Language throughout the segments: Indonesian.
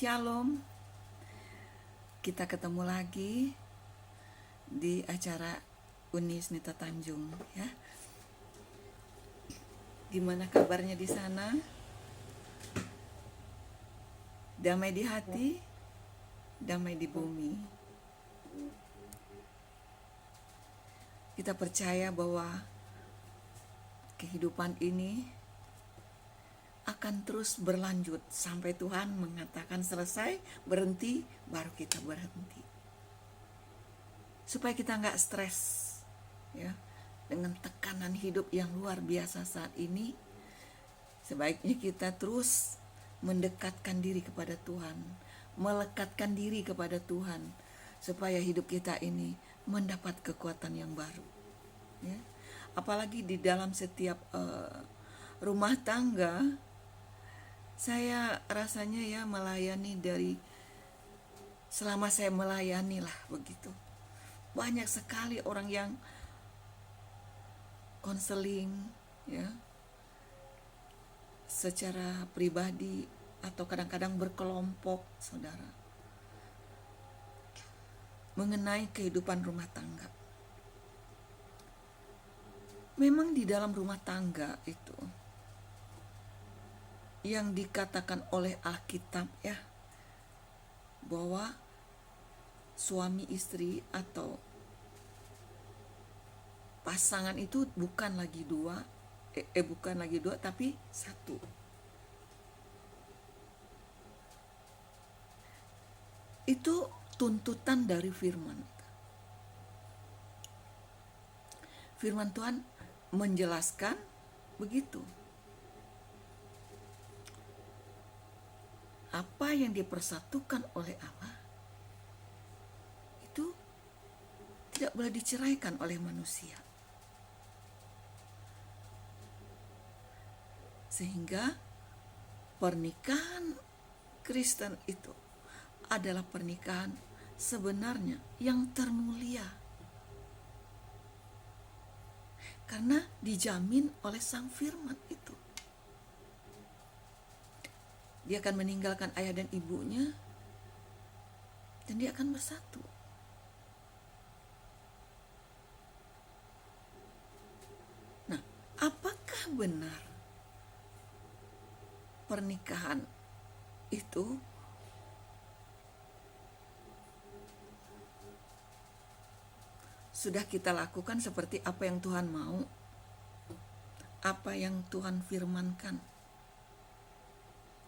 Shalom, kita ketemu lagi di acara Unis Nita Tanjung ya. Gimana kabarnya di sana? Damai di hati, damai di bumi. Kita percaya bahwa kehidupan ini akan terus berlanjut sampai Tuhan mengatakan selesai, berhenti, baru kita berhenti. Supaya kita nggak stres ya dengan tekanan hidup yang luar biasa saat ini. Sebaiknya kita terus mendekatkan diri kepada Tuhan, melekatkan diri kepada Tuhan, supaya hidup kita ini mendapat kekuatan yang baru ya. Apalagi di dalam setiap rumah tangga, saya rasanya ya melayani selama saya melayani lah begitu. Banyak sekali orang yang konseling ya, secara pribadi atau kadang-kadang berkelompok, saudara, mengenai kehidupan rumah tangga. Memang di dalam rumah tangga itu yang dikatakan oleh Alkitab ya, bahwa suami istri atau pasangan itu bukan lagi dua tapi satu. Itu tuntutan dari firman. Firman Tuhan menjelaskan begitu. Apa yang dipersatukan oleh Allah itu tidak boleh diceraikan oleh manusia. Sehingga pernikahan Kristen itu adalah pernikahan sebenarnya yang termulia. Karena dijamin oleh Sang Firman itu. Dia akan meninggalkan ayah dan ibunya dan dia akan bersatu. Nah, apakah benar pernikahan itu sudah kita lakukan seperti apa yang Tuhan mau, apa yang Tuhan firmankan?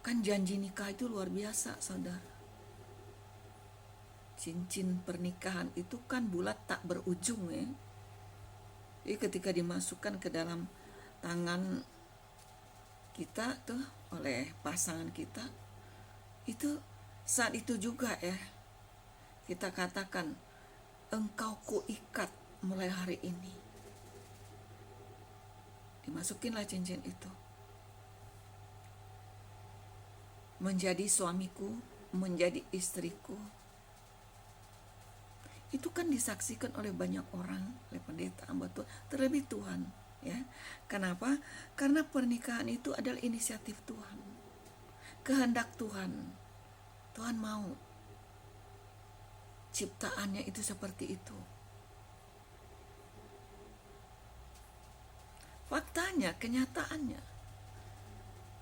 Kan janji nikah itu luar biasa, saudara. Cincin pernikahan itu kan bulat tak berujung ya. Jadi ketika dimasukkan ke dalam tangan kita tuh oleh pasangan kita, itu saat itu juga ya kita katakan, engkau kuikat mulai hari ini. Dimasukinlah cincin itu. Menjadi suamiku, menjadi istriku. Itu kan disaksikan oleh banyak orang, oleh pendeta, hamba Tuhan, terlebih Tuhan ya. Kenapa? Karena pernikahan itu adalah inisiatif Tuhan. Kehendak Tuhan. Tuhan mau ciptaannya itu seperti itu. Faktanya, kenyataannya,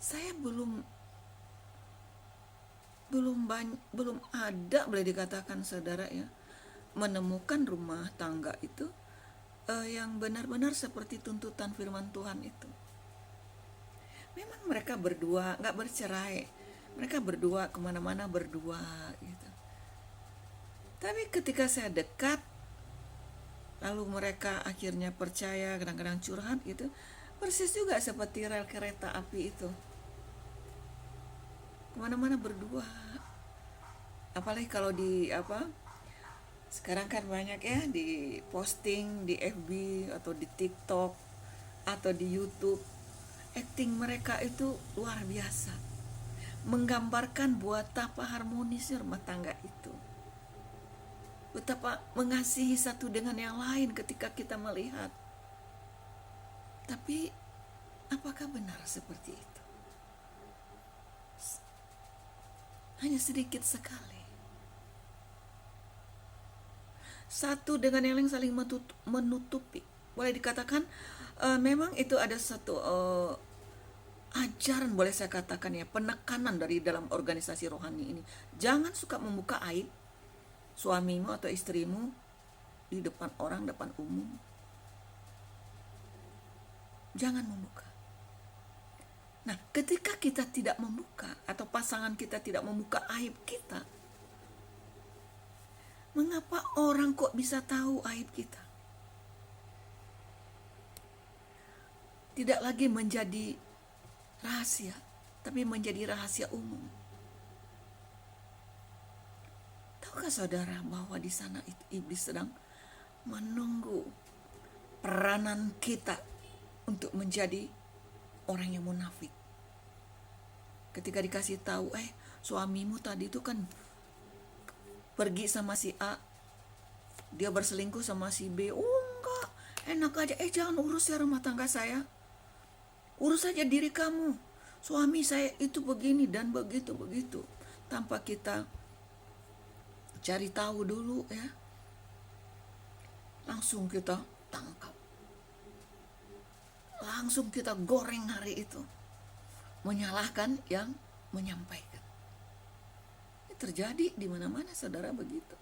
saya belum ada, boleh dikatakan saudara ya, menemukan rumah tangga itu yang benar-benar seperti tuntutan firman Tuhan itu. Memang mereka berdua nggak bercerai, mereka berdua kemana-mana berdua gitu. Tapi ketika saya dekat, lalu mereka akhirnya percaya, kadang-kadang curhat gitu, persis juga seperti rel kereta api itu, kemana-mana berdua. Apalagi kalau sekarang kan banyak ya di posting di FB atau di TikTok atau di YouTube, acting mereka itu luar biasa, menggambarkan betapa harmonisnya rumah tangga itu, betapa mengasihi satu dengan yang lain ketika kita melihat. Tapi apakah benar seperti itu? hanya sedikit sekali. Satu dengan yang lain saling menutupi. Boleh dikatakan memang itu ada satu ajaran, boleh saya katakan ya, penekanan dari dalam organisasi rohani ini. Jangan suka membuka aib suamimu atau istrimu di depan orang, depan umum. Jangan membuka. Nah, ketika kita tidak membuka atau pasangan kita tidak membuka aib kita, mengapa orang kok bisa tahu aib kita? Tidak lagi menjadi rahasia, tapi menjadi rahasia umum. Tahukah saudara bahwa di sana itu iblis sedang menunggu peranan kita untuk menjadi orang yang munafik. Ketika dikasih tahu, suamimu tadi itu kan pergi sama si A, dia berselingkuh sama si B. Oh enggak, enak aja, jangan urus ya rumah tangga saya, urus saja diri kamu, suami saya itu begini dan begitu, tanpa kita cari tahu dulu ya, langsung kita tangkap, langsung kita goreng hari itu, menyalahkan yang menyampaikan. Ini terjadi di mana-mana saudara begitu.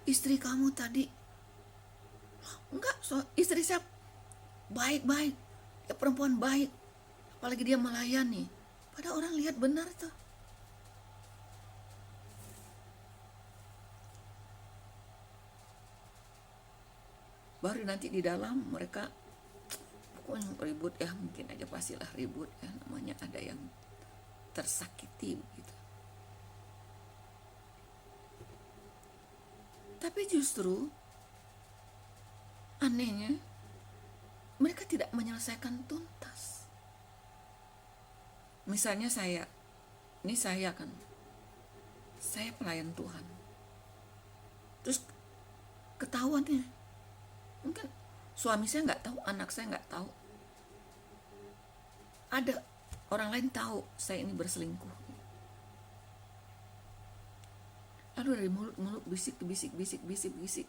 Istri kamu tadi, enggak, istri saya baik-baik, ya perempuan baik, apalagi dia melayani, pada orang lihat benar tuh. Baru nanti di dalam mereka pokoknya ribut ya, mungkin aja pastilah ribut ya, namanya ada yang tersakiti begitu. Tapi justru anehnya mereka tidak menyelesaikan tuntas. Misalnya saya kan, saya pelayan Tuhan, terus ketahuan nih, mungkin suami saya nggak tahu, anak saya nggak tahu, ada orang lain tahu saya ini berselingkuh. Lalu dari mulut bisik,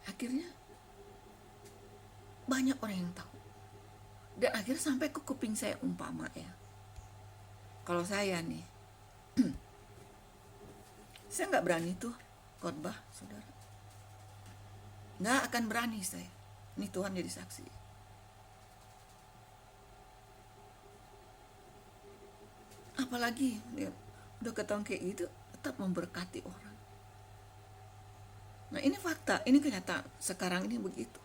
akhirnya banyak orang yang tahu, dan akhirnya sampai ke kuping saya, umpama ya, kalau saya nih saya nggak berani tuh khotbah saudara, nggak akan berani saya. Ini Tuhan jadi saksi. Apalagi ya, udah ketahuan kayak gitu, tetap memberkati orang. Nah ini fakta, ini kenyataan sekarang ini begitu.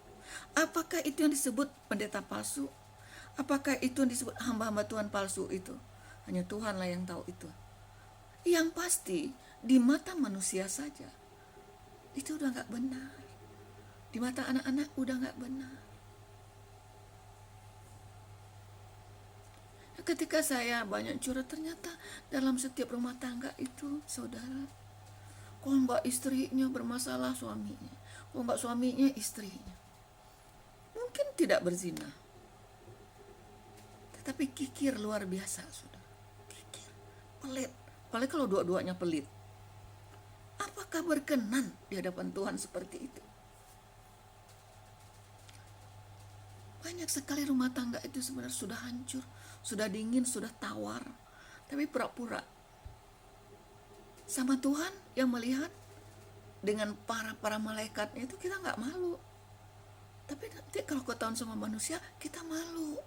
Apakah itu yang disebut pendeta palsu? Apakah itu yang disebut hamba-hamba Tuhan palsu itu? Hanya Tuhanlah yang tahu itu. Yang pasti di mata manusia saja itu udah gak benar. Di mata anak-anak udah gak benar. Ketika saya banyak curhat, ternyata dalam setiap rumah tangga itu saudara, kok enggak istrinya bermasalah suaminya, kok enggak suaminya istrinya. Mungkin tidak berzina, tetapi kikir luar biasa saudara. Kikir, pelit, apalagi kalau dua-duanya pelit. Apakah berkenan di hadapan Tuhan seperti itu? Banyak sekali rumah tangga itu sebenarnya sudah hancur, sudah dingin, sudah tawar, tapi pura-pura. Sama Tuhan yang melihat, dengan para malaikatnya itu kita nggak malu. Tapi nanti kalau ketahuan sama manusia, kita malu.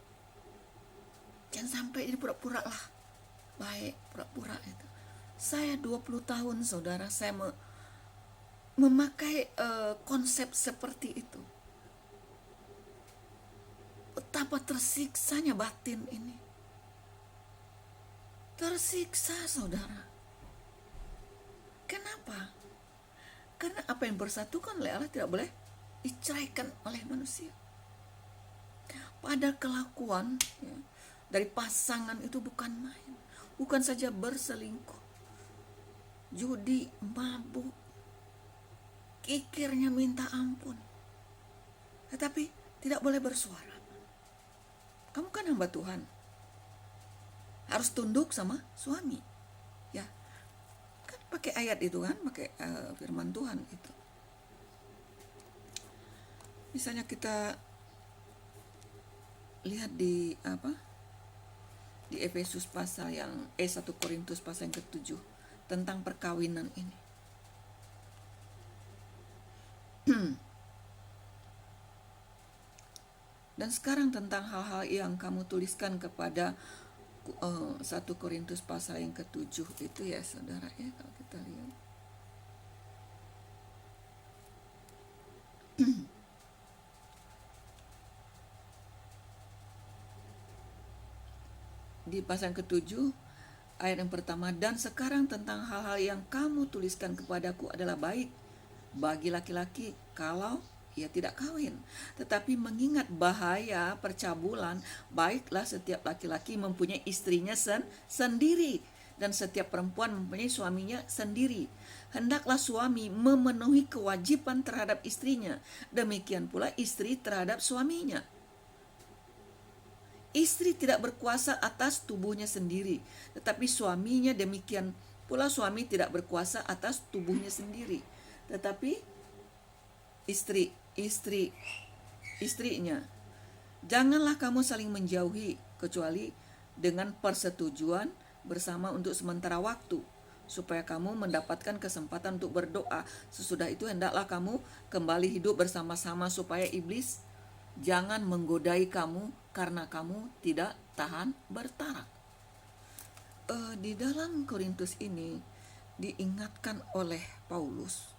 Jangan sampai ini pura-pura lah. Baik, pura-pura itu. Saya 20 tahun saudara, saya memakai konsep seperti itu. Betapa tersiksanya batin ini. Tersiksa saudara. Kenapa? Karena apa yang bersatukan oleh Allah tidak boleh diceraikan oleh manusia. Pada kelakuan ya, dari pasangan itu bukan main. Bukan saja berselingkuh, judi, mabuk, kikirnya minta ampun. Tetapi tidak boleh bersuara. Kamu kan hamba Tuhan. harus tunduk sama suami. Ya, kan pakai ayat itu kan, pakai firman Tuhan itu. Misalnya kita lihat di di Efesus pasal yang 1 Korintus pasal yang ke-7 tentang perkawinan ini. Dan sekarang tentang hal-hal yang kamu tuliskan kepada 1 Korintus pasal yang ke-7 itu ya saudara ya, kalau kita lihat. Di pasal yang ke-7 ayat yang pertama, dan sekarang tentang hal-hal yang kamu tuliskan kepadaku adalah baik bagi laki-laki kalau ia tidak kawin, tetapi mengingat bahaya percabulan, baiklah setiap laki-laki mempunyai istrinya sendiri, dan setiap perempuan mempunyai suaminya sendiri. Hendaklah suami memenuhi kewajiban terhadap istrinya, demikian pula istri terhadap suaminya. Istri tidak berkuasa atas tubuhnya sendiri, tetapi suaminya, demikian pula suami tidak berkuasa atas tubuhnya sendiri, tetapi istrinya. Janganlah kamu saling menjauhi kecuali dengan persetujuan bersama untuk sementara waktu, supaya kamu mendapatkan kesempatan untuk berdoa. Sesudah itu hendaklah kamu kembali hidup bersama-sama, supaya iblis jangan menggodai kamu karena kamu tidak tahan bertarak. Di dalam Korintus ini diingatkan oleh Paulus,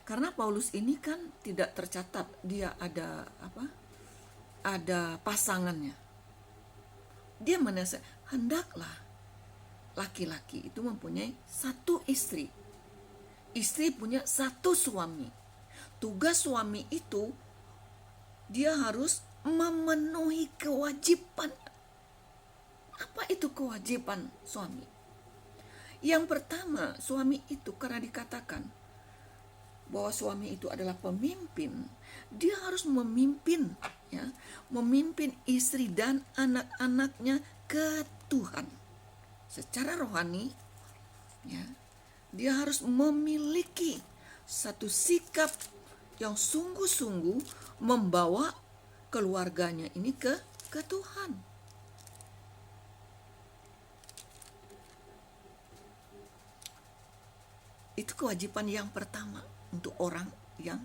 karena Paulus ini kan tidak tercatat dia ada pasangannya. Dia menasihat, hendaklah laki-laki itu mempunyai satu istri. Istri punya satu suami. Tugas suami itu dia harus memenuhi kewajiban. Apa itu kewajiban suami? Yang pertama, suami itu karena dikatakan bahwa suami itu adalah pemimpin, dia harus memimpin istri dan anak-anaknya ke Tuhan. Secara rohani ya, dia harus memiliki satu sikap yang sungguh-sungguh membawa keluarganya ini ke Tuhan. Itu kewajiban yang pertama untuk orang yang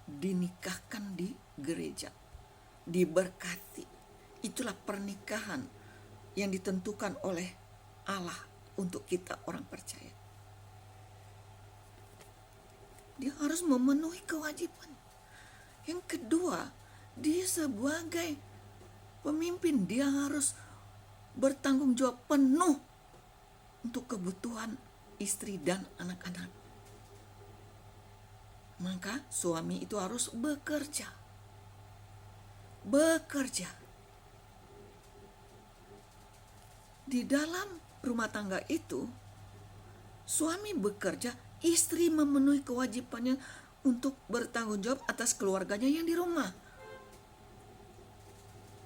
dinikahkan di gereja, diberkati. Itulah pernikahan yang ditentukan oleh Allah untuk kita orang percaya. Dia harus memenuhi kewajiban. Yang kedua, dia sebagai pemimpin, dia harus bertanggung jawab penuh untuk kebutuhan istri dan anak-anak. Maka suami itu harus bekerja. Di dalam rumah tangga itu, suami bekerja, istri memenuhi kewajibannya untuk bertanggung jawab atas keluarganya yang di rumah.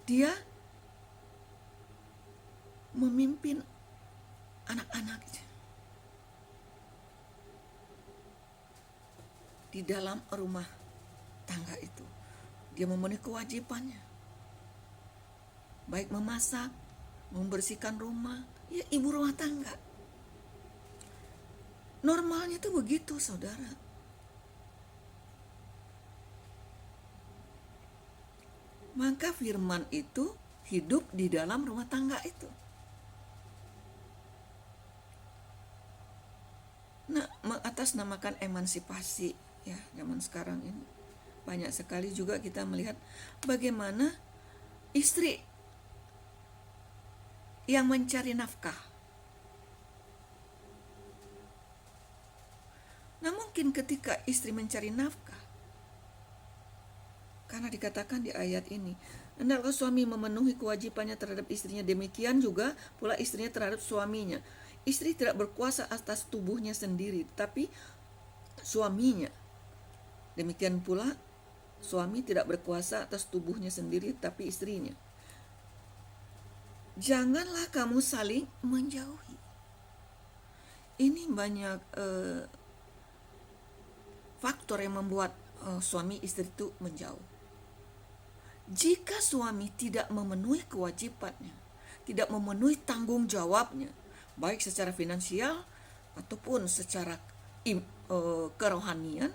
Dia memimpin anak-anaknya di dalam rumah tangga itu. Dia memenuhi kewajibannya, baik memasak, membersihkan rumah, ya ibu rumah tangga. Normalnya itu begitu, saudara. Maka firman itu hidup di dalam rumah tangga itu. Nah, mengatasnamakan emansipasi ya zaman sekarang ini, banyak sekali juga kita melihat bagaimana istri yang mencari nafkah. Nah, mungkin ketika istri mencari nafkah, karena dikatakan di ayat ini, hendaklah suami memenuhi kewajibannya terhadap istrinya, demikian juga pula istrinya terhadap suaminya. Istri tidak berkuasa atas tubuhnya sendiri, tapi suaminya. Demikian pula suami tidak berkuasa atas tubuhnya sendiri, tapi istrinya. Janganlah kamu saling menjauhi. Ini banyak faktor yang membuat suami istri itu menjauh. Jika suami tidak memenuhi kewajibannya, tidak memenuhi tanggung jawabnya, baik secara finansial ataupun secara kerohanian,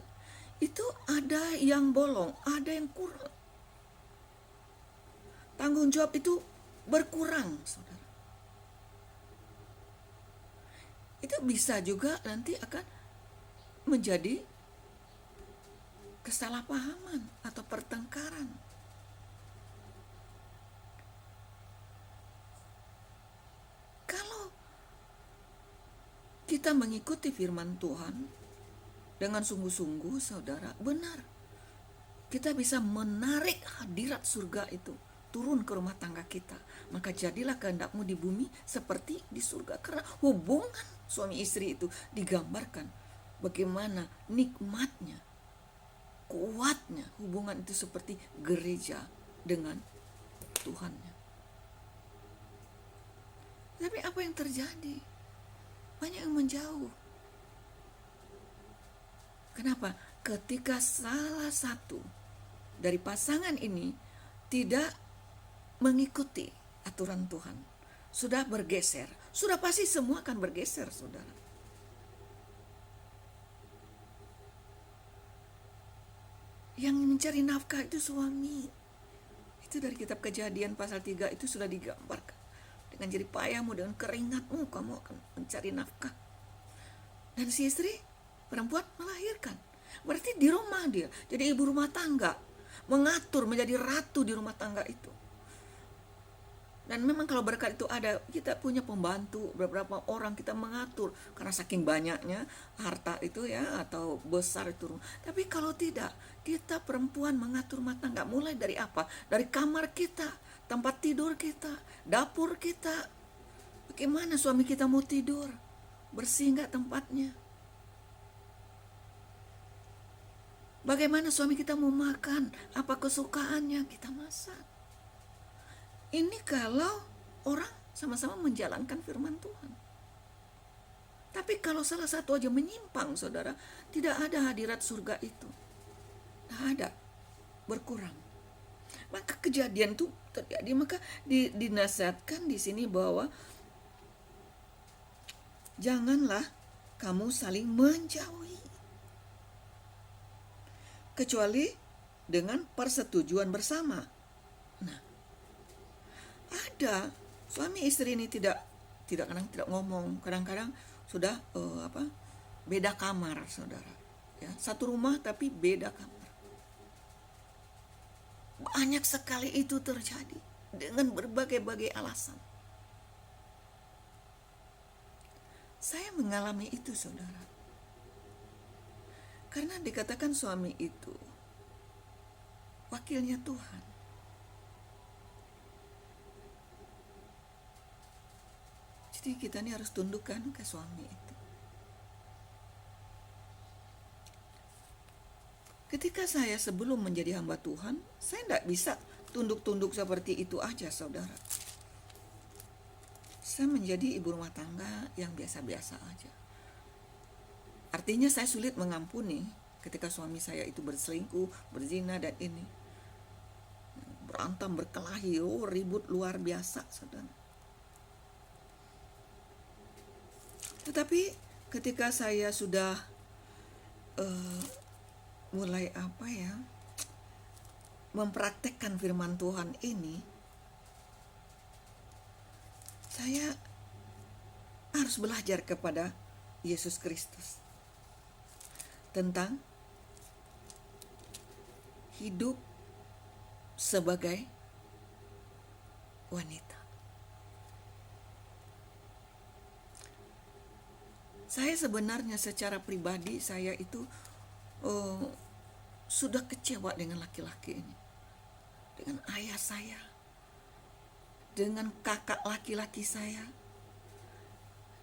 itu ada yang bolong, ada yang kurang. Tanggung jawab itu berkurang, saudara. Itu bisa juga nanti akan menjadi kesalahpahaman atau pertengkaran. Kalau kita mengikuti firman Tuhan dengan sungguh-sungguh, saudara, benar, kita bisa menarik hadirat surga itu turun ke rumah tangga kita. Maka jadilah kehendakmu di bumi seperti di surga. Karena hubungan suami istri itu digambarkan bagaimana nikmatnya, kuatnya hubungan itu seperti gereja dengan Tuhannya. Tapi apa yang terjadi? Banyak yang menjauh. Kenapa? Ketika salah satu dari pasangan ini tidak mengikuti aturan Tuhan, sudah bergeser, sudah pasti semua akan bergeser, saudara. Yang mencari nafkah itu suami. Itu dari kitab Kejadian pasal 3 itu sudah digambarkan. Dengan jerih payahmu, dengan keringatmu kamu akan mencari nafkah. Dan si istri, perempuan, melahirkan. Berarti di rumah dia, jadi ibu rumah tangga, mengatur, menjadi ratu di rumah tangga itu. Dan memang kalau berkat itu ada, kita punya pembantu, beberapa orang kita mengatur. Karena saking banyaknya harta itu ya, atau besar itu. Tapi kalau tidak, kita perempuan mengatur rumah tangga. Mulai dari apa? Dari kamar kita, tempat tidur kita, dapur kita. Bagaimana suami kita mau tidur? Bersih nggak tempatnya? Bagaimana suami kita mau makan? Apa kesukaannya? Kita masak. Ini kalau orang sama-sama menjalankan firman Tuhan. Tapi kalau salah satu aja menyimpang, saudara, tidak ada hadirat surga itu. Tidak ada, berkurang. Maka kejadian itu terjadi. Maka dinasihatkan di sini bahwa janganlah kamu saling menjauhi, kecuali dengan persetujuan bersama. Nah, ada suami istri ini tidak kadang tidak ngomong, kadang-kadang sudah beda kamar, saudara. Ya, satu rumah tapi beda kamar. Banyak sekali itu terjadi dengan berbagai-bagai alasan. Saya mengalami itu, saudara. Karena dikatakan suami itu wakilnya Tuhan. Jadi kita ini harus tundukkan ke suami itu. Ketika saya sebelum menjadi hamba Tuhan, saya tidak bisa tunduk-tunduk seperti itu aja, saudara. Saya menjadi ibu rumah tangga yang biasa-biasa aja. Artinya saya sulit mengampuni ketika suami saya itu berselingkuh, berzina dan ini. Berantem, berkelahi, ribut luar biasa, saudara. Tetapi ketika saya sudah mulai mempraktekkan firman Tuhan ini, saya harus belajar kepada Yesus Kristus tentang hidup sebagai wanita. Saya sebenarnya secara pribadi saya itu sudah kecewa dengan laki-laki ini, dengan ayah saya, dengan kakak laki-laki saya,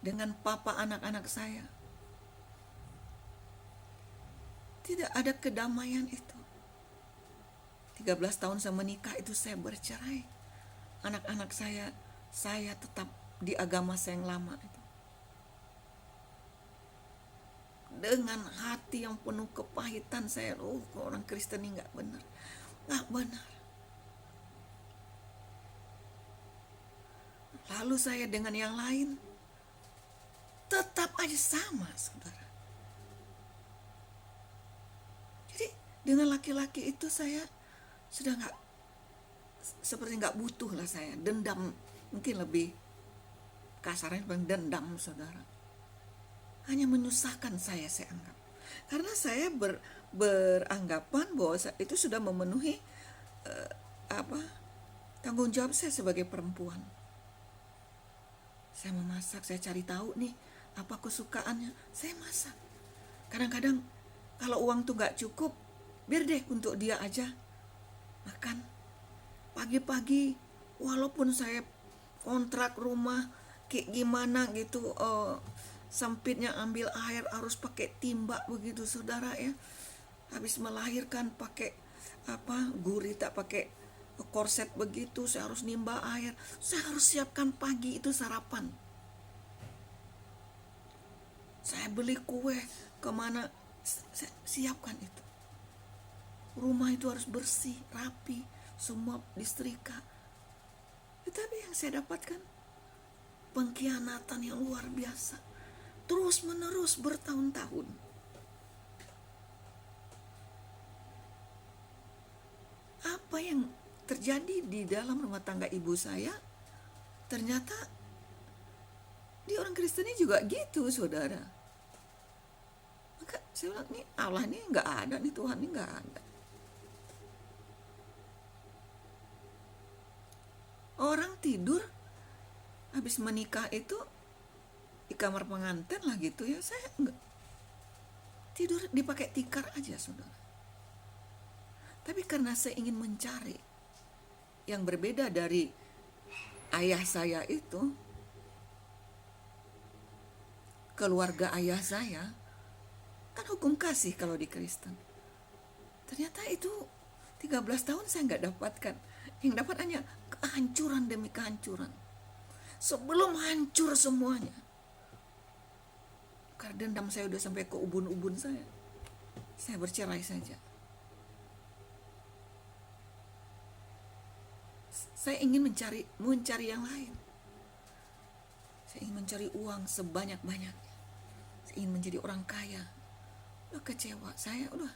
dengan papa anak-anak saya. Tidak ada kedamaian itu. 13 tahun saya menikah itu saya bercerai. Anak-anak saya saya tetap di agama saya yang lama itu. Dengan hati yang penuh kepahitan saya, orang Kristen ini nggak benar, nggak benar. Lalu saya dengan yang lain tetap aja sama, saudara. Jadi dengan laki-laki itu saya sudah seperti nggak butuh lah, saya dendam, mungkin lebih kasarnya dendam, saudara. Hanya menyusahkan saya anggap, karena saya beranggapan bahwa itu sudah memenuhi tanggung jawab saya sebagai perempuan. Saya memasak, saya cari tahu nih apa kesukaannya, saya masak. Kadang-kadang kalau uang tuh nggak cukup, biar deh untuk dia aja makan. Pagi-pagi walaupun saya kontrak rumah kayak gimana gitu, sempitnya ambil air harus pakai timba begitu, saudara ya. Habis melahirkan pakai gurita, pakai korset begitu, saya harus nimba air, saya harus siapkan pagi itu sarapan. Saya beli kue kemana, saya siapkan itu. Rumah itu harus bersih, rapi, semua disetrika. Tetapi yang saya dapatkan pengkhianatan yang luar biasa, terus menerus bertahun-tahun. Apa yang terjadi di dalam rumah tangga ibu saya, ternyata di orang Kristen juga gitu, saudara. Maka saya bilang, nih Allah ini nggak ada, nih Tuhan ini nggak ada. Orang tidur habis menikah itu di kamar pengantin lah gitu ya, saya enggak tidur dipakai tikar aja, saudara. Tapi karena saya ingin mencari yang berbeda dari ayah saya itu, keluarga ayah saya kan hukum kasih kalau di Kristen. Ternyata itu 13 tahun saya nggak dapatkan. Yang dapat hanya kehancuran demi kehancuran. Sebelum hancur semuanya, karena dendam saya udah sampai ke ubun-ubun saya bercerai saja. Saya ingin mencari yang lain. Saya ingin mencari uang sebanyak-banyaknya. Saya ingin menjadi orang kaya. Udah kecewa, saya udah.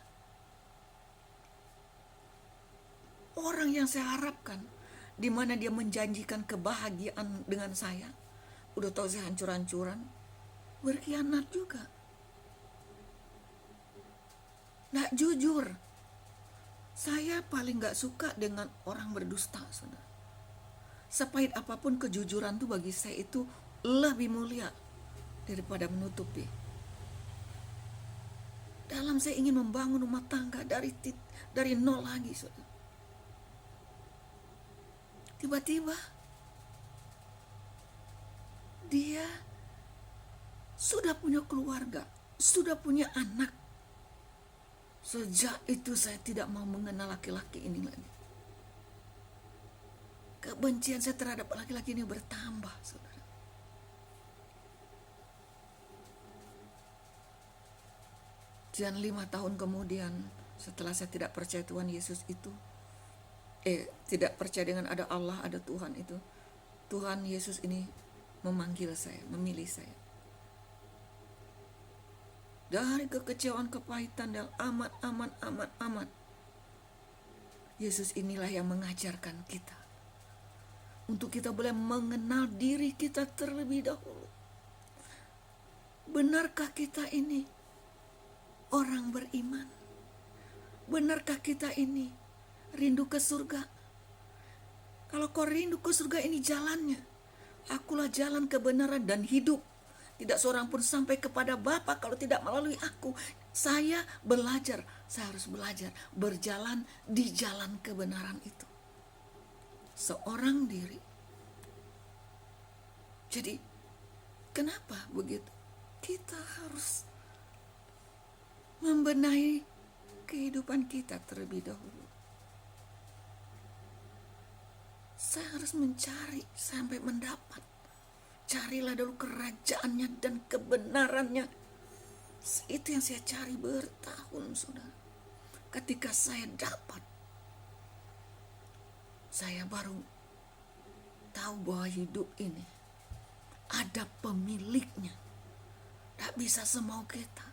Orang yang saya harapkan, di mana dia menjanjikan kebahagiaan dengan saya, udah tahu saya hancur-hancuran, berkhianat juga. Nggak jujur. Saya paling nggak suka dengan orang berdusta, saudara. Sepahit apapun kejujuran tuh bagi saya itu lebih mulia daripada menutupi. Dalam saya ingin membangun rumah tangga dari nol lagi, saudara. Tiba-tiba dia sudah punya keluarga, sudah punya anak. Sejak itu saya tidak mau mengenal laki-laki ini lagi. Kebencian saya terhadap laki-laki ini bertambah, saudara. Dan 5 tahun kemudian, setelah saya tidak percaya Tuhan Yesus itu, tidak percaya dengan ada Allah, ada Tuhan itu, Tuhan Yesus ini memanggil saya, memilih saya. Dari kekecewaan, kepahitan yang amat, Yesus inilah yang mengajarkan kita untuk kita boleh mengenal diri kita terlebih dahulu. Benarkah kita ini orang beriman? Benarkah kita ini rindu ke surga? Kalau kau rindu ke surga, ini jalannya. Akulah jalan kebenaran dan hidup. Tidak seorang pun sampai kepada Bapa kalau tidak melalui aku. Saya harus belajar berjalan di jalan kebenaran itu. Seorang diri. Jadi, kenapa begitu? Kita harus membenahi kehidupan kita terlebih dahulu. Saya harus mencari sampai mendapat. Carilah dulu kerajaannya dan kebenarannya. Itu yang saya cari bertahun, saudara. Ketika saya dapat, saya baru tahu bahwa hidup ini ada pemiliknya. Tak bisa semau kita.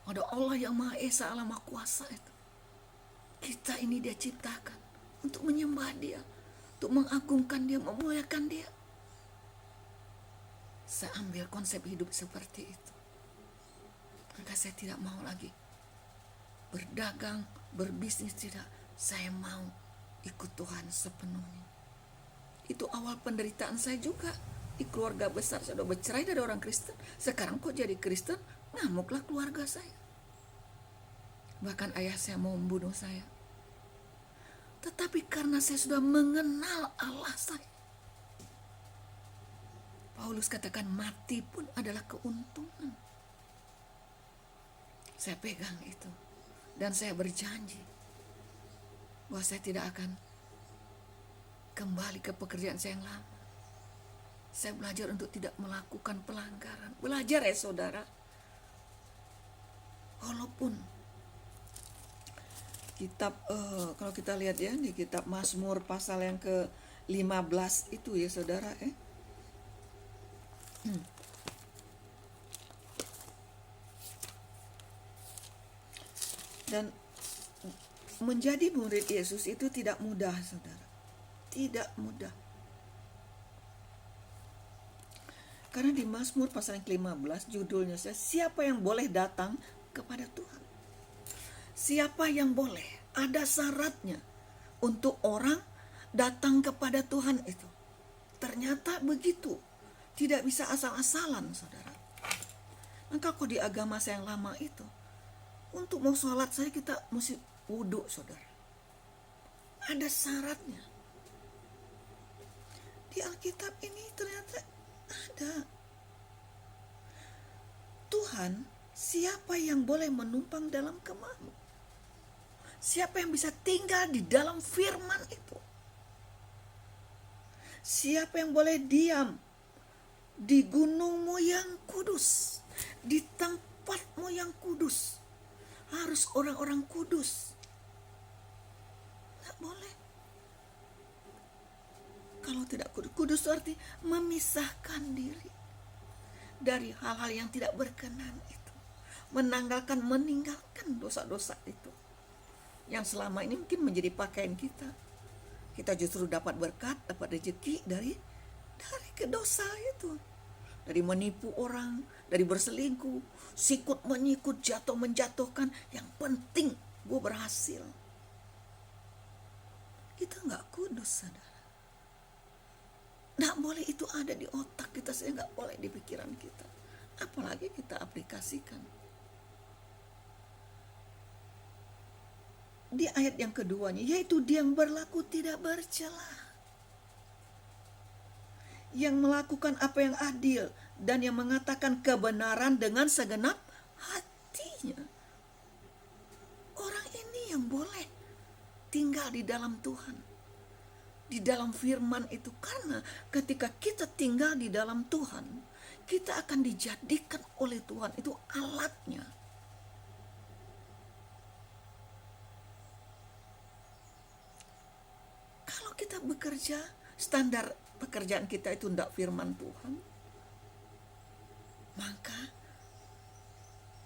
Ada Allah yang Maha Esa, Allah Maha Kuasa itu. Kita ini Dia ciptakan untuk menyembah Dia, untuk mengagungkan Dia, memuliakan Dia. Saya ambil konsep hidup seperti itu. Maka saya tidak mau lagi berdagang, berbisnis, tidak. Saya mau ikut Tuhan sepenuhnya. Itu awal penderitaan saya juga. Di keluarga besar saya sudah bercerai dari orang Kristen. Sekarang kok jadi Kristen, ngamuklah keluarga saya. Bahkan ayah saya mau membunuh saya. Tetapi karena saya sudah mengenal Allah saya, Paulus katakan mati pun adalah keuntungan. Saya pegang itu. Dan saya berjanji bahwa saya tidak akan kembali ke pekerjaan saya yang lama. Saya belajar untuk tidak melakukan pelanggaran. Belajar ya saudara. Walaupun kitab, kalau kita lihat ya di kitab Mazmur pasal yang ke-15 itu ya saudara Dan menjadi murid Yesus itu tidak mudah, saudara. Tidak mudah. Karena di Mazmur pasal yang ke-15 judulnya siapa yang boleh datang kepada Tuhan? Siapa yang boleh? Ada syaratnya untuk orang datang kepada Tuhan itu. Ternyata begitu. Tidak bisa asal-asalan, saudara. Maka kok di agama saya yang lama itu, untuk mau sholat saya kita mesti wudhu, saudara. Ada syaratnya. Di Alkitab ini ternyata ada. Tuhan, siapa yang boleh menumpang dalam kemahmu? Siapa yang bisa tinggal di dalam firman itu? Siapa yang boleh diam di gunungmu yang kudus, di tempatmu yang kudus? Harus orang-orang kudus. Tidak boleh. Kalau tidak kudus, kudus itu arti memisahkan diri dari hal-hal yang tidak berkenan itu. Meninggalkan dosa-dosa itu. Yang selama ini mungkin menjadi pakaian kita. Kita justru dapat berkat, dapat rezeki dari kedosa itu. Dari menipu orang, dari berselingkuh, sikut menyikut, jatuh menjatuhkan. Yang penting gue berhasil. Kita nggak kudus, saudara. Nggak boleh itu ada di otak kita, saya nggak boleh di pikiran kita. Apalagi kita aplikasikan. Di ayat yang keduanya, yaitu dia yang berlaku tidak bercela, yang melakukan apa yang adil, dan yang mengatakan kebenaran dengan segenap hatinya. Orang ini yang boleh tinggal di dalam Tuhan, di dalam firman itu. Karena ketika kita tinggal di dalam Tuhan, kita akan dijadikan oleh Tuhan itu alatnya. Kalau kita bekerja, standar pekerjaan kita itu tidak firman Tuhan, maka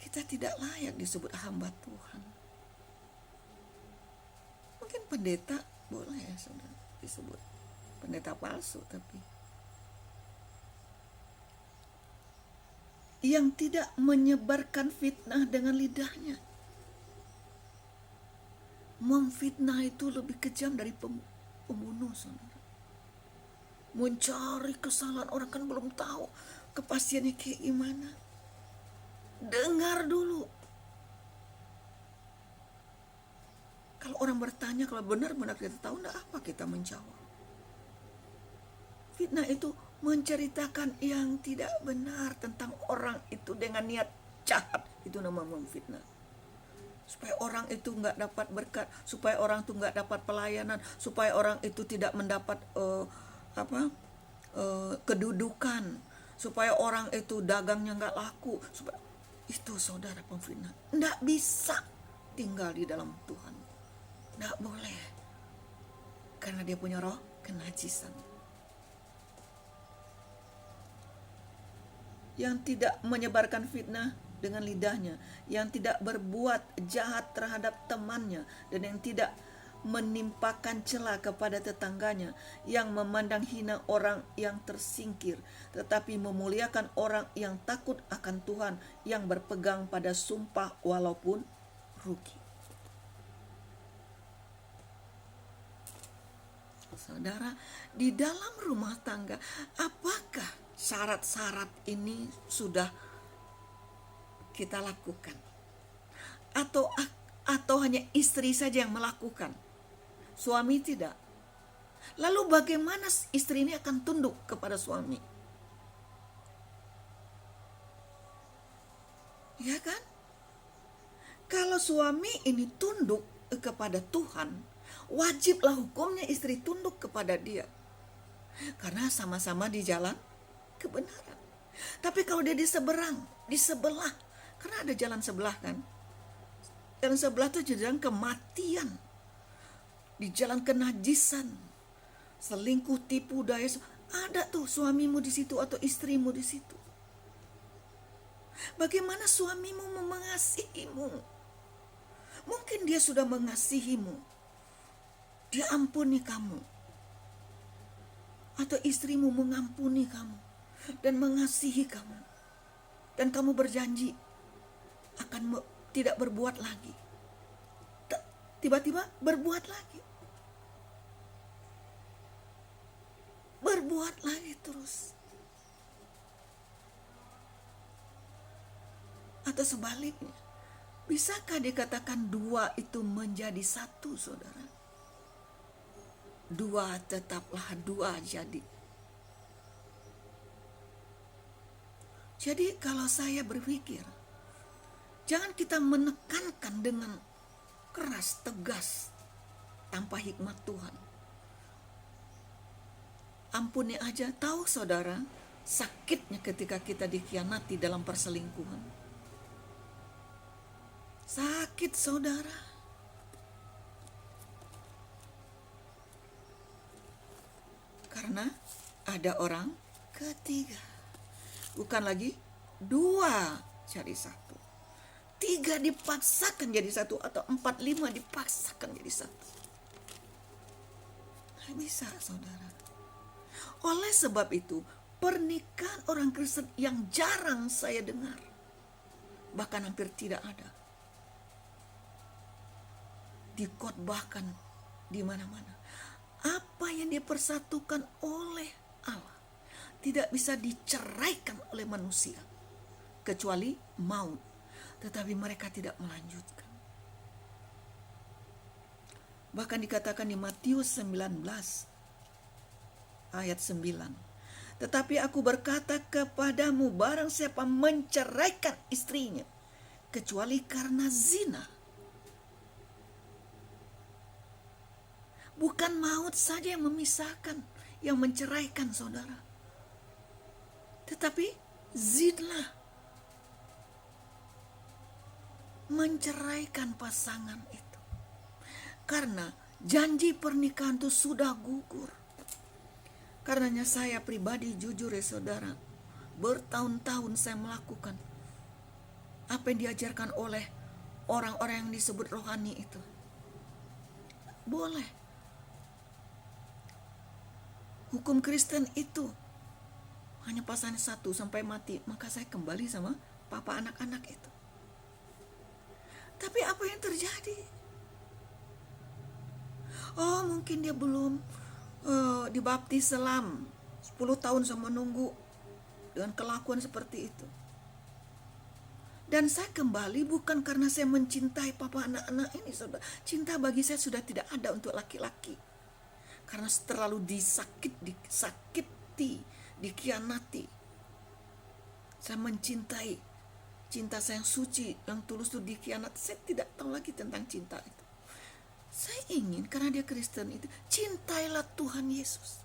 kita tidak layak disebut hamba Tuhan. Mungkin pendeta boleh ya saudara disebut pendeta palsu, tapi yang tidak menyebarkan fitnah dengan lidahnya. Memfitnah itu lebih kejam dari pembunuh, saudara. Mencari kesalahan orang, kan belum tahu kepastiannya kayak gimana. Dengar dulu. Kalau orang bertanya, kalau benar-benar kita tahu, enggak apa kita menjawab. Fitnah itu menceritakan yang tidak benar tentang orang itu dengan niat jahat. Itu nama memfitnah. supaya orang itu nggak dapat berkat, supaya orang itu nggak dapat pelayanan, supaya orang itu tidak mendapat kedudukan, supaya orang itu dagangnya nggak laku, supaya itu saudara pemfitnah nggak bisa tinggal di dalam Tuhan, nggak boleh, karena dia punya roh kenajisan. Yang tidak menyebarkan fitnah dengan lidahnya, yang tidak berbuat jahat terhadap temannya, dan yang tidak menimpakan cela kepada tetangganya, yang memandang hina orang yang tersingkir, tetapi memuliakan orang yang takut akan Tuhan, yang berpegang pada sumpah walaupun rugi. Saudara, di dalam rumah tangga, apakah syarat-syarat ini sudah kita lakukan? Atau hanya istri saja yang melakukan, suami tidak? Lalu bagaimana istri ini akan tunduk kepada suami? Ya kan? Kalau suami ini tunduk kepada Tuhan, wajiblah hukumnya istri tunduk kepada dia, karena sama-sama di jalan kebenaran. Tapi kalau dia di sebelah, karena ada jalan sebelah kan, jalan sebelah itu jalan kematian, di jalan kenajisan, selingkuh, tipu daya, ada tuh suamimu di situ atau istrimu di situ. Bagaimana suamimu mengasihimu? Mungkin dia sudah mengasihimu, dia ampuni kamu, atau istrimu mengampuni kamu dan mengasihi kamu, dan kamu berjanji akan tidak berbuat lagi. Tiba-tiba berbuat lagi terus. Atau sebaliknya, bisakah dikatakan dua itu menjadi satu, saudara? Dua tetaplah dua jadi. Jadi kalau saya berpikir, jangan kita menekankan dengan keras, tegas, tanpa hikmat Tuhan. Ampuni aja, tahu saudara, sakitnya ketika kita dikhianati dalam perselingkuhan. Sakit saudara. Karena ada orang ketiga. Bukan lagi dua jadi satu. 3 dipaksakan jadi satu, atau 4, 5 dipaksakan jadi satu. Nggak bisa saudara. Oleh sebab itu, pernikahan orang Kristen yang jarang saya dengar, bahkan hampir tidak ada, dikhotbahkan di mana-mana. Apa yang dipersatukan oleh Allah tidak bisa diceraikan oleh manusia kecuali maut, tetapi mereka tidak melanjutkan. Bahkan dikatakan di Matius 19 ayat 9, tetapi aku berkata kepadamu, barang siapa menceraikan istrinya kecuali karena zina. Bukan maut saja yang memisahkan, yang menceraikan saudara, tetapi zina, menceraikan pasangan itu. Karena janji pernikahan itu sudah gugur. Karenanya saya pribadi jujur ya saudara, bertahun-tahun saya melakukan apa yang diajarkan oleh orang-orang yang disebut rohani itu. Boleh. Hukum Kristen itu hanya pasangan satu sampai mati, maka saya kembali sama papa anak-anak itu. Tapi apa yang terjadi? Oh, mungkin dia belum dibaptis selam 10 tahun sama menunggu dengan kelakuan seperti itu. Dan saya kembali bukan karena saya mencintai papa anak-anak ini, saudara. Cinta bagi saya sudah tidak ada untuk laki-laki. Karena terlalu disakiti, dikhianati. Saya mencintai Cinta saya yang suci, yang tulus itu dikhianati. Saya tidak tahu lagi tentang cinta itu. Saya ingin, karena dia Kristen itu, cintailah Tuhan Yesus.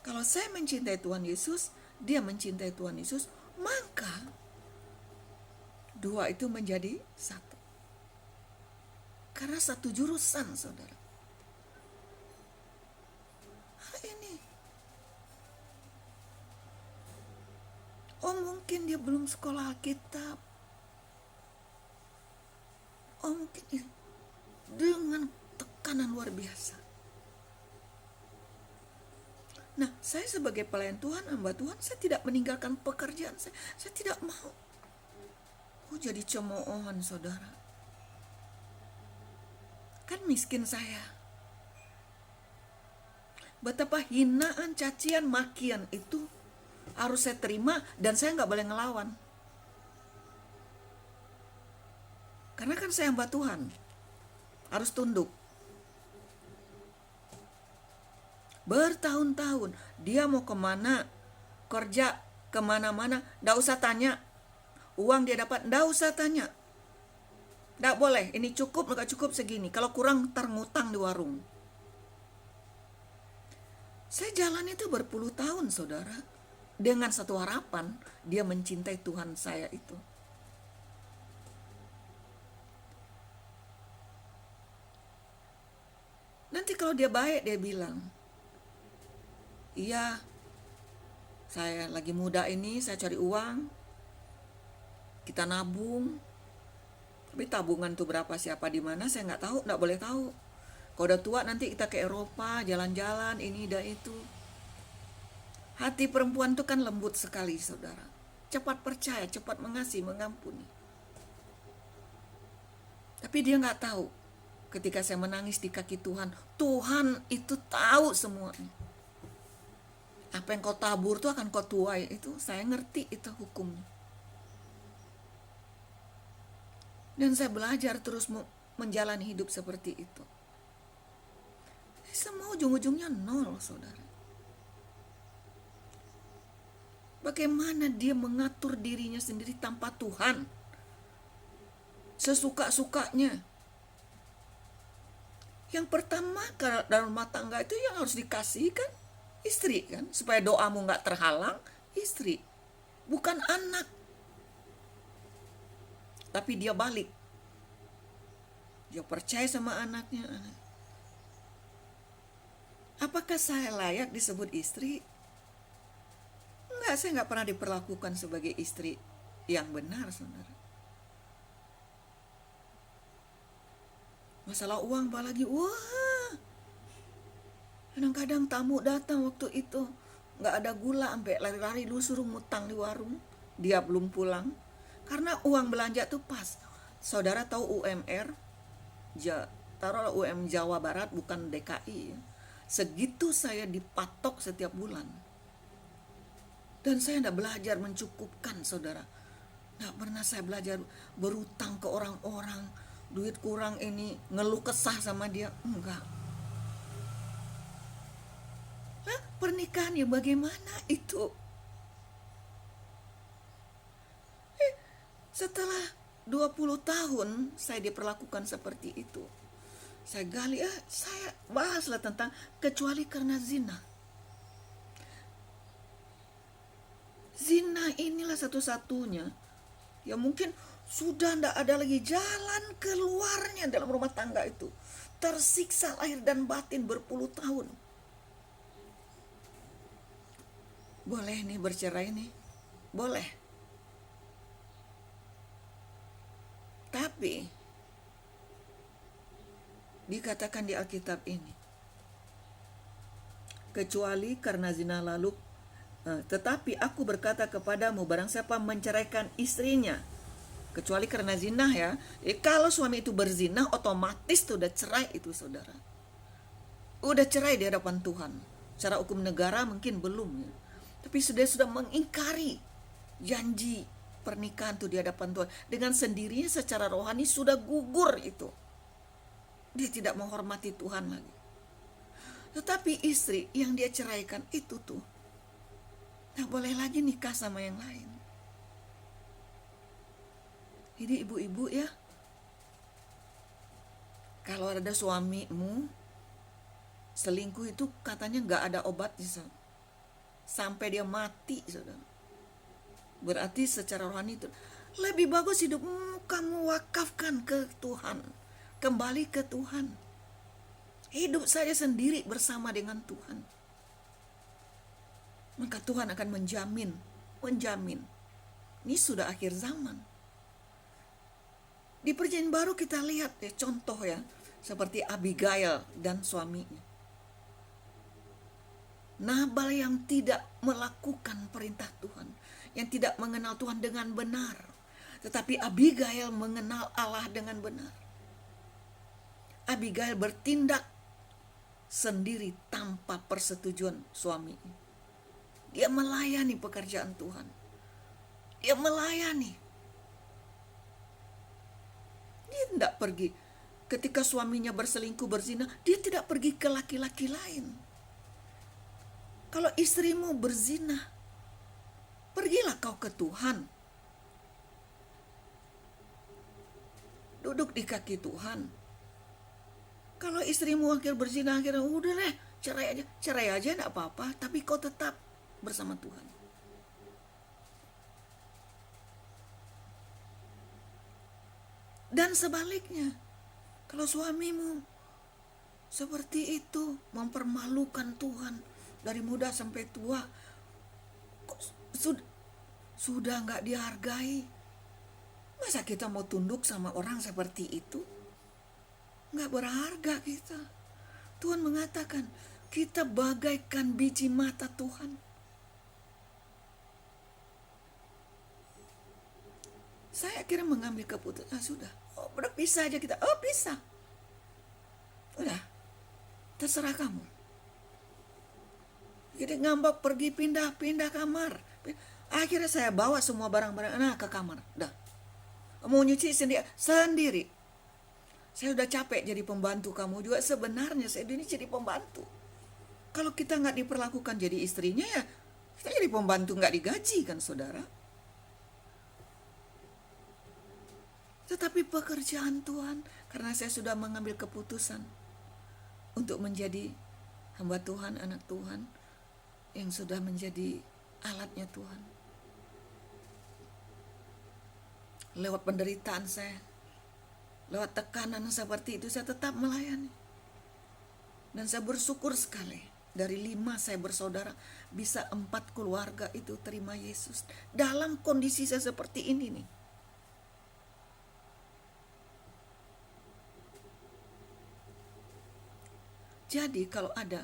Kalau saya mencintai Tuhan Yesus, dia mencintai Tuhan Yesus, maka dua itu menjadi satu. Karena satu jurusan, saudara. Ini. Oh, mungkin dia belum sekolah Alkitab. Oh, mungkin dengan tekanan luar biasa. Nah, saya sebagai pelayan Tuhan, hamba Tuhan, saya tidak meninggalkan pekerjaan saya. Saya tidak mau. Oh, jadi cemoohan, saudara. Kan miskin saya. Betapa hinaan, cacian, makian itu harus saya terima dan saya nggak boleh ngelawan. Karena kan saya hamba Tuhan. Harus tunduk. Bertahun-tahun dia mau kemana, kerja kemana-mana, nggak usah tanya. Uang dia dapat, nggak usah tanya. Nggak boleh, ini cukup, nggak cukup segini. Kalau kurang, ntar ngutang di warung. Saya jalan itu berpuluh tahun, saudara. Dengan satu harapan, dia mencintai Tuhan saya itu. Nanti kalau dia baik, dia bilang, iya, saya lagi muda ini, saya cari uang, kita nabung. Tapi tabungan tuh berapa, siapa, di mana, saya nggak tahu, nggak boleh tahu. Kalau udah tua nanti kita ke Eropa, jalan-jalan, ini dan itu. Hati perempuan itu kan lembut sekali, saudara. Cepat percaya, cepat mengasihi, mengampuni. Tapi dia nggak tahu, ketika saya menangis di kaki Tuhan, Tuhan itu tahu semuanya. Apa yang kau tabur itu akan kau tuai, itu saya ngerti, itu hukumnya. Dan saya belajar terus menjalani hidup seperti itu. Semua ujung-ujungnya nol, saudara. Bagaimana dia mengatur dirinya sendiri tanpa Tuhan, sesuka-sukanya. Yang pertama, dalam rumah tangga itu yang harus dikasih kan istri kan, supaya doamu gak terhalang, istri, bukan anak. Tapi dia balik, dia percaya sama anaknya. Apakah saya layak disebut istri? Enggak, saya nggak pernah diperlakukan sebagai istri yang benar, saudara. Masalah uang apalagi, wah, kadang-kadang tamu datang waktu itu, nggak ada gula, sampai lari-lari lu suruh ngutang di warung, dia belum pulang, karena uang belanja tuh pas. Saudara tahu UMR, taruhlah UM Jawa Barat, bukan DKI ya. Segitu saya dipatok setiap bulan. Dan saya tidak belajar mencukupkan, saudara. Tidak pernah saya belajar berutang ke orang-orang. Duit kurang ini, ngeluh kesah sama dia. Enggak. Nah, pernikahan ya bagaimana itu? Setelah 20 tahun saya diperlakukan seperti itu. Saya gali, saya bahaslah tentang kecuali karena zina. Zina inilah satu-satunya yang mungkin sudah tidak ada lagi jalan keluarnya dalam rumah tangga itu. Tersiksa lahir dan batin berpuluh tahun. Boleh nih bercerai nih, boleh. Tapi dikatakan di Alkitab ini, kecuali karena zina lalu, tetapi aku berkata kepadamu, barang siapa menceraikan istrinya, kecuali karena zina ya. Kalau suami itu berzina, otomatis tuh udah cerai itu, saudara. Udah cerai di hadapan Tuhan. Secara hukum negara mungkin belum ya. Tapi sudah mengingkari janji pernikahan tuh di hadapan Tuhan. Dengan sendirinya secara rohani sudah gugur itu. Dia tidak menghormati Tuhan lagi. Tetapi istri yang dia ceraikan itu tuh, tak boleh lagi nikah sama yang lain. Ini ibu-ibu ya, kalau ada suamimu selingkuh itu katanya nggak ada obatnya, sampai dia mati, saudara. Berarti secara rohani itu lebih bagus hidupmu kamu wakafkan ke Tuhan, kembali ke Tuhan. Hidup saja sendiri bersama dengan Tuhan. Maka Tuhan akan menjamin. Ini sudah akhir zaman. Di Perjanjian Baru kita lihat ya contoh ya, seperti Abigail dan suaminya. Nabal yang tidak melakukan perintah Tuhan, yang tidak mengenal Tuhan dengan benar. Tetapi Abigail mengenal Allah dengan benar. Abigail bertindak sendiri tanpa persetujuan suaminya. Dia melayani pekerjaan Tuhan. Dia melayani. Dia tidak pergi. Ketika suaminya berselingkuh, berzina, dia tidak pergi ke laki-laki lain. Kalau istrimu berzina, pergilah kau ke Tuhan. Duduk di kaki Tuhan. Kalau istrimu akhir berzina, akhirnya udah deh, cerai aja enggak apa-apa, tapi kau tetap bersama Tuhan. Dan sebaliknya, kalau suamimu seperti itu, mempermalukan Tuhan dari muda sampai tua, sudah nggak dihargai. Masa kita mau tunduk sama orang seperti itu? Nggak berharga kita. Tuhan mengatakan kita bagaikan biji mata Tuhan. Saya akhirnya mengambil keputusan, sudah, udah pisah aja kita. Oh pisah, udah, terserah kamu. Jadi ngambek pergi pindah kamar. Akhirnya saya bawa semua barang-barang ke kamar. Dah, mau nyuci sendiri. Saya udah capek jadi pembantu kamu juga. Sebenarnya saya ini jadi pembantu. Kalau kita nggak diperlakukan jadi istrinya ya, kita jadi pembantu nggak digaji kan saudara. Tetapi pekerjaan Tuhan, karena saya sudah mengambil keputusan untuk menjadi hamba Tuhan, anak Tuhan, yang sudah menjadi alatnya Tuhan. Lewat penderitaan saya, lewat tekanan seperti itu, saya tetap melayani. Dan saya bersyukur sekali, dari 5 saya bersaudara, bisa 4 keluarga itu terima Yesus. Dalam kondisi saya seperti ini nih. Jadi kalau ada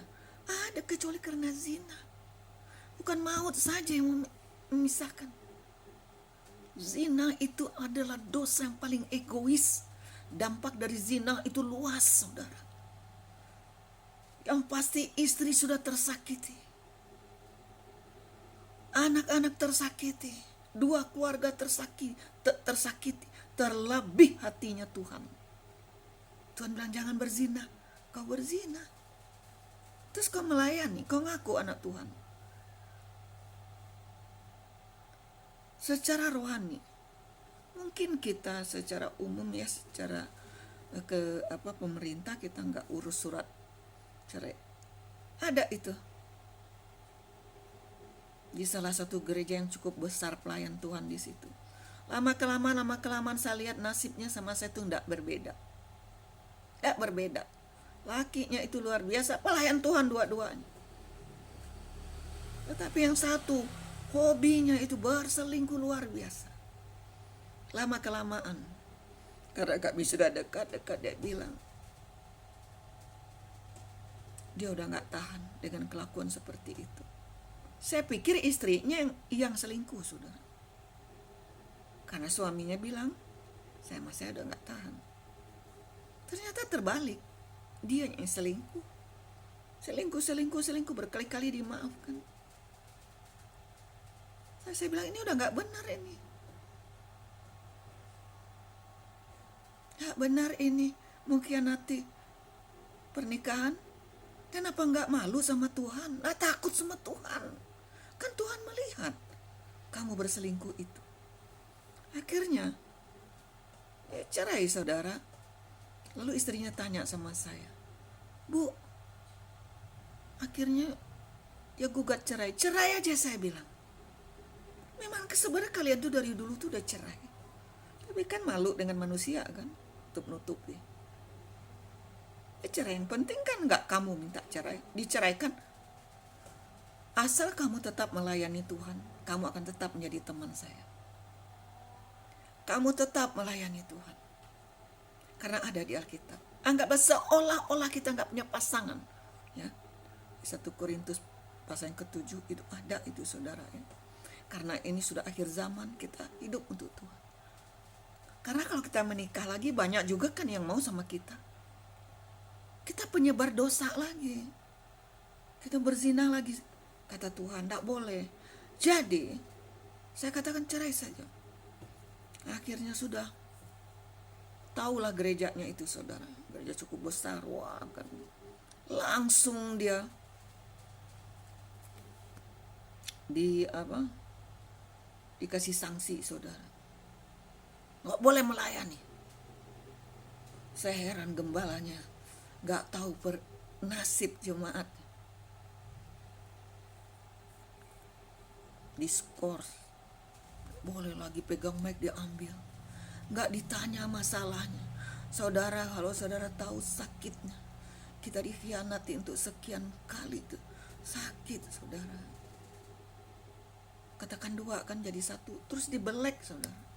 kecuali karena zina. Bukan maut saja yang memisahkan. Zina itu adalah dosa yang paling egois. Dampak dari zina itu luas, saudara. Yang pasti istri sudah tersakiti. Anak-anak tersakiti. 2 keluarga tersakiti. Terlebih hatinya Tuhan. Tuhan bilang jangan berzina. Kau berzina. Terus kau melayani, kau ngaku anak Tuhan. Secara rohani, mungkin kita secara umum ya, secara pemerintah kita nggak urus surat cerai. Ada itu. Di salah satu gereja yang cukup besar pelayan Tuhan di situ. Lama kelamaan saya lihat nasibnya sama saya tuh nggak berbeda. Nggak berbeda. Lakinya itu luar biasa, pelayan Tuhan dua-duanya. Tetapi yang satu, hobinya itu berselingkuh luar biasa. Lama kelamaan, karena kami sudah dekat, dia bilang, dia udah gak tahan dengan kelakuan seperti itu. Saya pikir istrinya yang selingkuh, saudara. Karena suaminya bilang, saya udah gak tahan. Ternyata terbalik. Dia yang selingkuh. Selingkuh berkali-kali dimaafkan. Saya bilang ini udah gak benar ini. Gak benar ini. Mengkhianati pernikahan. Dan apa gak malu sama Tuhan? Gak takut sama Tuhan. Kan Tuhan melihat kamu berselingkuh itu. Akhirnya cerai saudara. Lalu istrinya tanya sama saya, "Bu, akhirnya ya gugat cerai." "Cerai aja," saya bilang. Memang sebenarnya kalian tuh dari dulu tuh udah cerai. Tapi kan malu dengan manusia kan, tutup-nutupi. Cerai yang penting kan nggak kamu minta cerai, diceraikan. Asal kamu tetap melayani Tuhan, kamu akan tetap menjadi teman saya. Kamu tetap melayani Tuhan. Karena ada di Alkitab. Anggaplah seolah-olah kita nggak punya pasangan. Ya, 1 Korintus pasal yang ke-7 itu ada itu saudara ya. Karena ini sudah akhir zaman, kita hidup untuk Tuhan. Karena kalau kita menikah lagi, banyak juga kan yang mau sama kita. Kita penyebar dosa lagi. Kita berzina lagi. Kata Tuhan, tidak boleh. Jadi, saya katakan cerai saja. Akhirnya sudah. Taulah gerejanya itu saudara. Gereja cukup besar. Wah, kan. Langsung dia dikasih sanksi saudara. Nggak boleh melayani. Saya heran gembalanya. Nggak tahu nasib jemaat. Diskors. Boleh lagi pegang mic diambil. Nggak ditanya masalahnya. Saudara, kalau saudara tahu sakitnya. Kita dikhianati untuk sekian kali itu. Sakit saudara. Katakan 2 kan jadi 1. Terus dibelek saudara.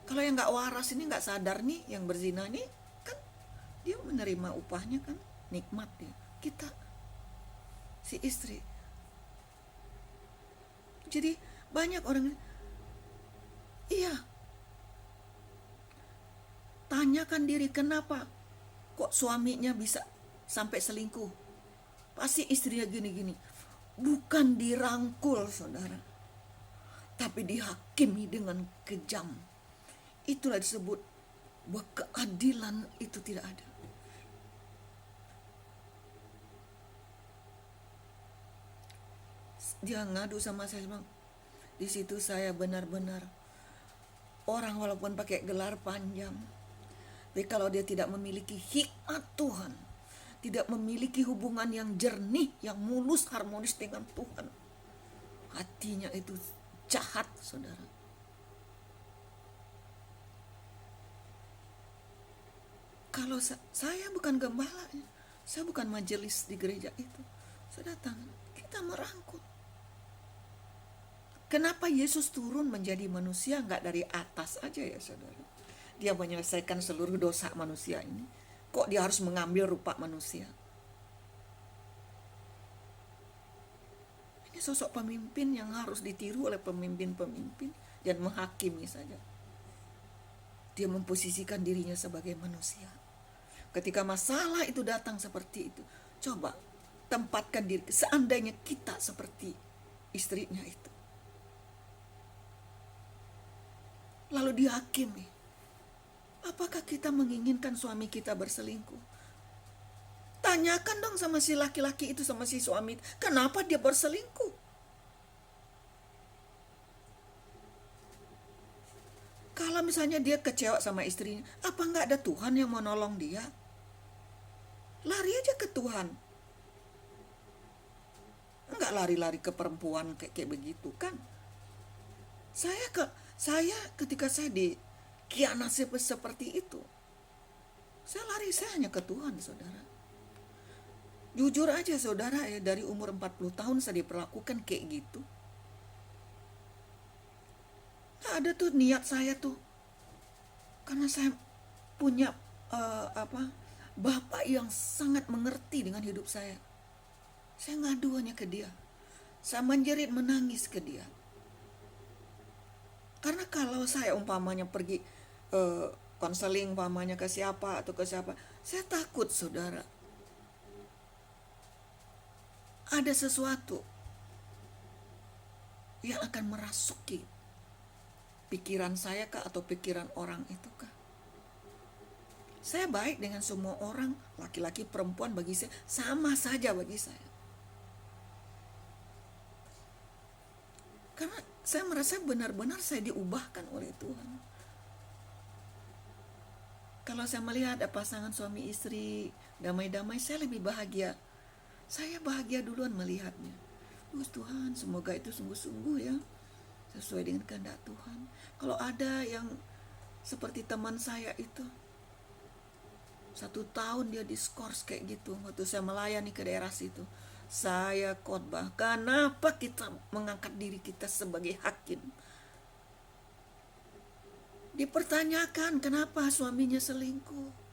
Kalau yang nggak waras ini nggak sadar nih, yang berzina nih kan dia menerima upahnya kan, nikmat dia. Kita si istri. Jadi banyak orang, iya, tanyakan diri kenapa kok suaminya bisa sampai selingkuh. Pasti istrinya gini-gini. Bukan dirangkul saudara, tapi dihakimi dengan kejam. Itulah disebut bahwa keadilan itu tidak ada. Dia ngadu sama saya, Bang. Di situ saya benar-benar orang walaupun pakai gelar panjang, tapi kalau dia tidak memiliki hikmat Tuhan, tidak memiliki hubungan yang jernih, yang mulus, harmonis dengan Tuhan, hatinya itu jahat, saudara. Kalau saya bukan gembalanya, saya bukan majelis di gereja itu, saya datang, kita merangkul. Kenapa Yesus turun menjadi manusia, nggak dari atas aja ya saudara? Dia menyelesaikan seluruh dosa manusia ini. Kok dia harus mengambil rupa manusia? Ini sosok pemimpin yang harus ditiru oleh pemimpin-pemimpin dan menghakimi saja. Dia memposisikan dirinya sebagai manusia. Ketika masalah itu datang seperti itu, coba tempatkan diri, seandainya kita seperti istrinya itu. Lalu dihakimi. Apakah kita menginginkan suami kita berselingkuh? Tanyakan dong sama si laki-laki itu, sama si suami, kenapa dia berselingkuh? Kalau misalnya dia kecewa sama istrinya, apa nggak ada Tuhan yang mau nolong dia? Lari aja ke Tuhan. Enggak lari-lari ke perempuan kayak begitu kan? Saya ketika saya dikhianati seperti itu, saya hanya ke Tuhan, saudara. Jujur aja saudara ya, dari umur 40 tahun saya diperlakukan kayak gitu. Nah, ada tuh niat saya tuh, karena saya punya Bapak yang sangat mengerti dengan hidup saya. Saya ngadu hanya ke dia. Saya menjerit, menangis ke dia. Karena kalau saya umpamanya pergi konseling umpamanya ke siapa atau ke siapa, saya takut saudara. Ada sesuatu yang akan merasuki pikiran saya kah atau pikiran orang itu kah? Saya baik dengan semua orang, laki-laki, perempuan, bagi saya sama saja bagi saya. Karena saya merasa benar-benar saya diubahkan oleh Tuhan. Kalau saya melihat ada pasangan suami istri damai-damai, saya lebih bahagia. Saya bahagia duluan melihatnya. Tuhan, semoga itu sungguh-sungguh ya, sesuai dengan kehendak Tuhan. Kalau ada yang seperti teman saya itu, 1 tahun dia diskors kayak gitu, waktu saya melayani ke daerah situ, saya khotbah, kenapa kita mengangkat diri kita sebagai hakim? Dipertanyakan kenapa suaminya selingkuh.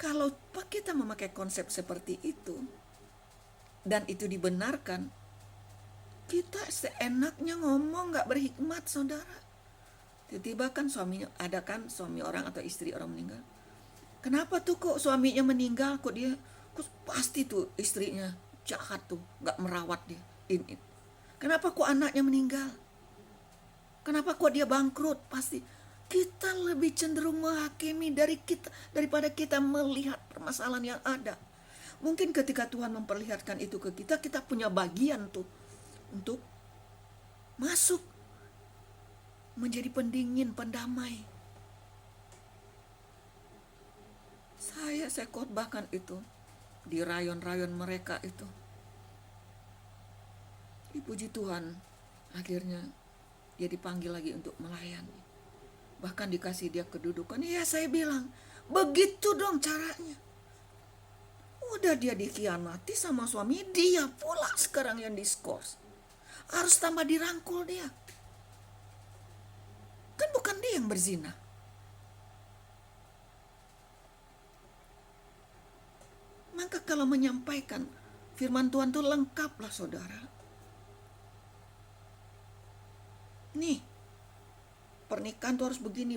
Kalau kita memakai konsep seperti itu, dan itu dibenarkan, kita seenaknya ngomong gak berhikmat, saudara. Tiba-tiba kan suaminya, ada kan suami orang atau istri orang meninggal. Kenapa tuh kok suaminya meninggal, kok pasti tuh istrinya jahat tuh, gak merawat dia. Ini. Kenapa kok anaknya meninggal? Kenapa kok dia bangkrut? Pasti kita lebih cenderung menghakimi daripada kita melihat permasalahan yang ada. Mungkin ketika Tuhan memperlihatkan itu ke kita, kita punya bagian tuh untuk masuk menjadi pendingin, pendamai. Saya khotbahkan itu di rayon-rayon mereka itu. Dipuji Tuhan, akhirnya dia dipanggil lagi untuk melayani. Bahkan dikasih dia kedudukan. Ya saya bilang, begitu dong caranya. Udah dia dikhianati sama suami, dia pula sekarang yang diskors. Harus tambah dirangkul dia. Kan bukan dia yang berzina. Maka kalau menyampaikan firman Tuhan itu lengkaplah, saudara. Nih, pernikahan tuh harus begini.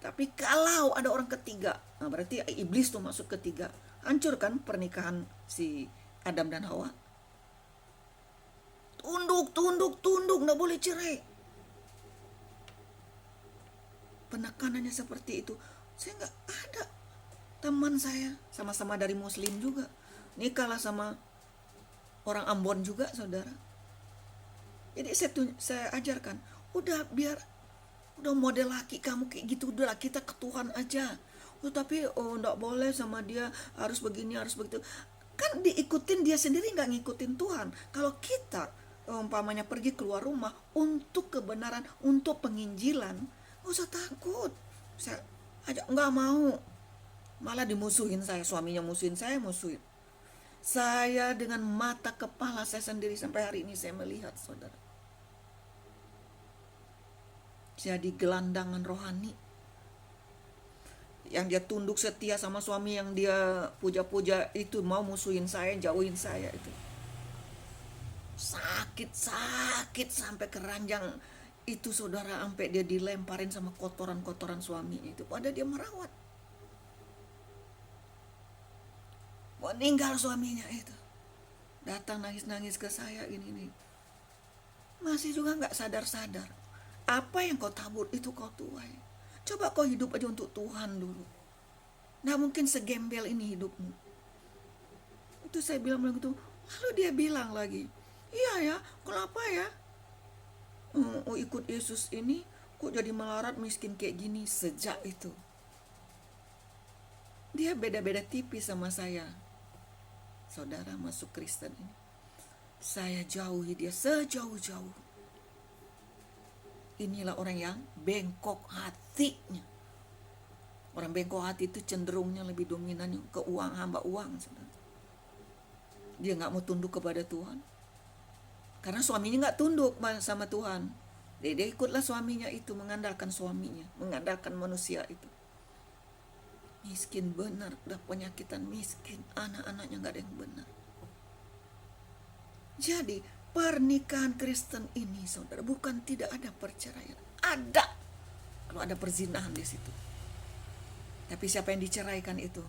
Tapi kalau ada orang ketiga, nah berarti iblis tuh masuk ketiga. Hancurkan pernikahan si Adam dan Hawa. Tunduk, gak boleh cerai. Penekanannya seperti itu. Saya gak ada teman saya, sama-sama dari Muslim juga, nikahlah sama orang Ambon juga, saudara. Jadi saya ajarkan, udah model laki kamu kayak gitu, udah kita ke Tuhan aja. Tapi enggak boleh sama dia, harus begini, harus begitu. Kan diikutin dia sendiri, nggak ngikutin Tuhan. Kalau kita umpamanya pergi keluar rumah untuk kebenaran, untuk penginjilan, nggak usah takut. Saya ajak, nggak mau, malah dimusuhin saya, suaminya musuhin saya. Saya dengan mata kepala saya sendiri sampai hari ini saya melihat, saudara. Jadi gelandangan rohani yang dia tunduk setia sama suami yang dia puja-puja itu, mau musuhin saya, jauhin saya itu. Sakit sampai keranjang itu, saudara, sampai dia dilemparin sama kotoran-kotoran suaminya itu. Padahal dia merawat. Meninggal suaminya itu. Datang nangis-nangis ke saya gini. Masih juga gak sadar-sadar. Apa yang kau tabur itu kau tuai. Coba kau hidup aja untuk Tuhan dulu. Nah mungkin segembel ini hidupmu. Itu saya bilang begitu. Lalu dia bilang lagi, iya ya, kenapa ya? Ikut Yesus ini kok jadi melarat miskin kayak gini. Sejak itu dia beda-beda tipis sama saya, saudara, masuk Kristen ini. Saya jauhi dia sejauh-jauh. Inilah orang yang bengkok hatinya. Orang bengkok hati itu cenderungnya lebih dominan ke uang, hamba uang, saudara. Dia gak mau tunduk kepada Tuhan. Karena suaminya gak tunduk sama Tuhan. Dia ikutlah suaminya itu, mengandalkan suaminya, mengandalkan manusia itu. Miskin benar, udah penyakitan miskin, anak-anaknya gak ada yang benar. Jadi pernikahan Kristen ini, saudara, bukan tidak ada perceraian. Ada, kalau ada perzinahan di situ. Tapi siapa yang diceraikan itu,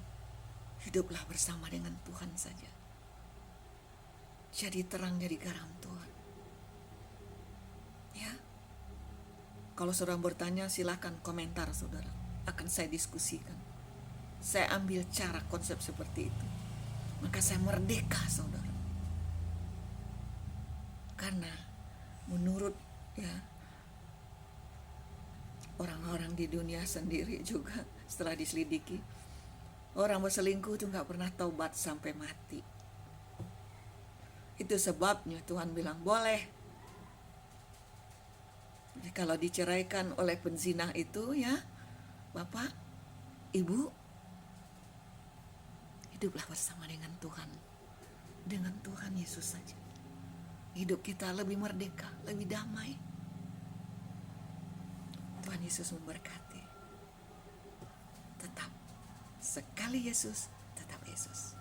hiduplah bersama dengan Tuhan saja. Jadi terang, jadi garam Tuhan. Ya, kalau saudara bertanya, silakan komentar, saudara. Akan saya diskusikan. Saya ambil cara konsep seperti itu. Maka saya merdeka, saudara. Karena menurut ya orang-orang di dunia sendiri juga setelah diselidiki, orang berselingkuh itu nggak pernah taubat sampai mati. Itu sebabnya Tuhan bilang boleh. Jadi kalau diceraikan oleh penzina itu ya, Bapak, Ibu, hiduplah bersama dengan Tuhan. Dengan Tuhan Yesus saja. Hidup kita lebih merdeka, lebih damai. Tuhan Yesus memberkati. Tetap sekali Yesus, tetap Yesus.